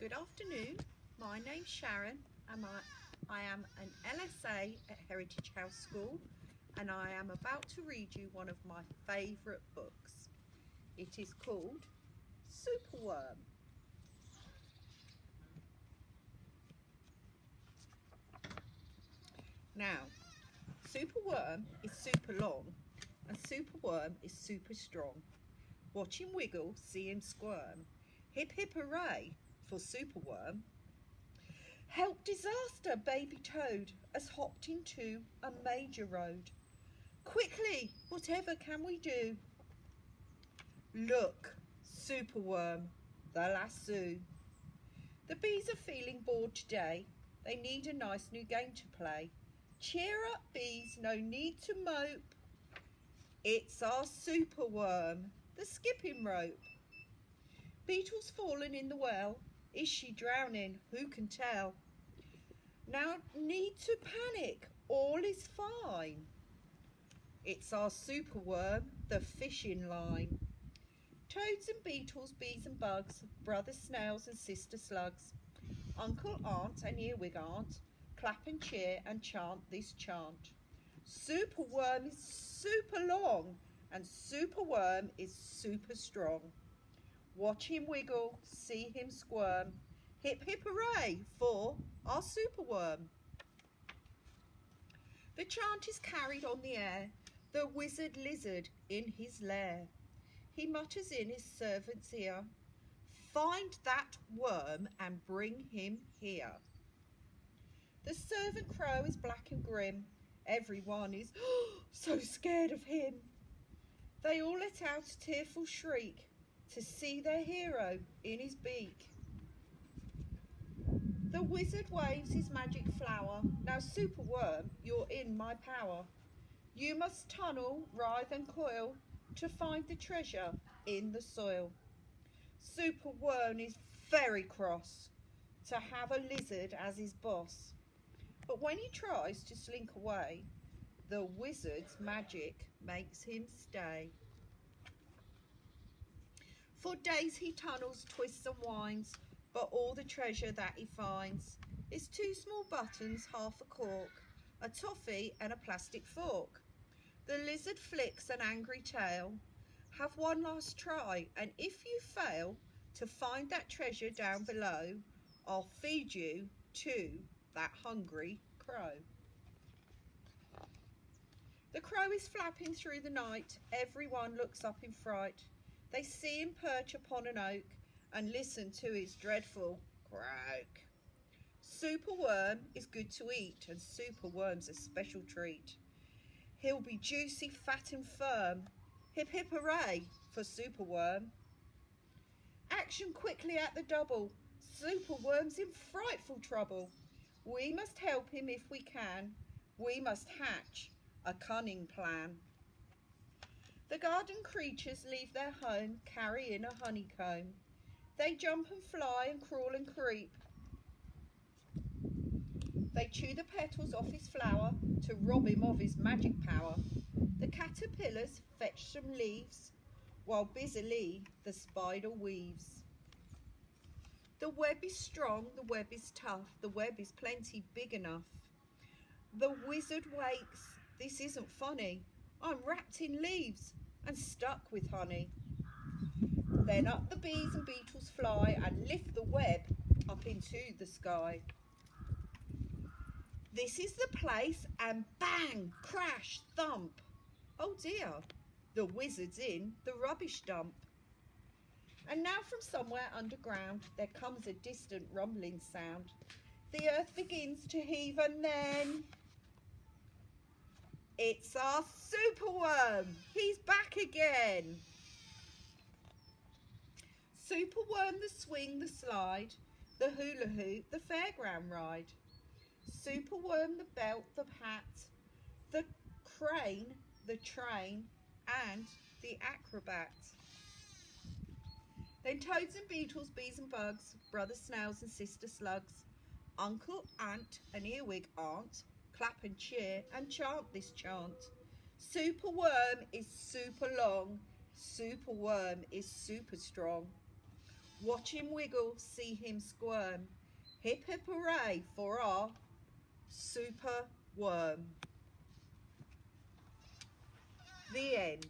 Good afternoon, my name's Sharon and I am an LSA at Heritage House School, and I am about to read you one of my favourite books. It is called Superworm. Now, Superworm is super long and Superworm is super strong. Watch him wiggle, see him squirm. Hip hip hooray for Superworm. Help disaster, baby toad has hopped into a major road. Quickly, whatever can we do? Look, Superworm, the lasso. The bees are feeling bored today. They need a nice new game to play. Cheer up, bees, no need to mope. It's our Superworm, the skipping rope. Beetle's fallen in the well. Is she drowning? Who can tell? Now need to panic, all is fine. It's our Superworm, the fishing line. Toads and beetles, bees and bugs, brother snails and sister slugs, uncle, aunt and earwig aunt, clap and cheer and chant this chant. Superworm is super long and Superworm is super strong. Watch him wiggle, see him squirm. Hip hip hooray for our Superworm. The chant is carried on the air, the wizard lizard in his lair. He mutters in his servant's ear, find that worm and bring him here. The servant crow is black and grim. Everyone is so scared of him. They all let out a tearful shriek to see their hero in his beak. The wizard waves his magic flower. Now Superworm, you're in my power. You must tunnel, writhe and coil to find the treasure in the soil. Superworm is very cross to have a lizard as his boss. But when he tries to slink away, the wizard's magic makes him stay. For days he tunnels, twists and winds, but all the treasure that he finds is 2 small buttons, half a cork, a toffee and a plastic fork. The lizard flicks an angry tail. Have one last try, and if you fail to find that treasure down below, I'll feed you to that hungry crow. The crow is flapping through the night. Everyone looks up in fright. They see him perch upon an oak and listen to his dreadful croak. Superworm is good to eat, and Superworm's a special treat. He'll be juicy, fat and firm. Hip hip hooray for Superworm. Action quickly at the double. Superworm's in frightful trouble. We must help him if we can. We must hatch a cunning plan. The garden creatures leave their home, carry in a honeycomb. They jump and fly and crawl and creep. They chew the petals off his flower to rob him of his magic power. The caterpillars fetch some leaves, while busily the spider weaves. The web is strong, the web is tough, the web is plenty big enough. The wizard wakes, this isn't funny, I'm wrapped in leaves and stuck with honey. Then up the bees and beetles fly and lift the web up into the sky. This is the place, and bang, crash, thump. Oh dear, the wizard's in the rubbish dump. And now from somewhere underground there comes a distant rumbling sound. The earth begins to heave, and then it's our Superworm. He's back again. Superworm, the swing, the slide, the hula hoop, the fairground ride. Superworm, the belt, the hat, the crane, the train, and the acrobat. Then toads and beetles, bees and bugs, brother snails and sister slugs, uncle, aunt and earwig aunt, clap and cheer and chant this chant. Superworm is super long, Superworm is super strong. Watch him wiggle, see him squirm. Hip hip hooray for our super worm. The end.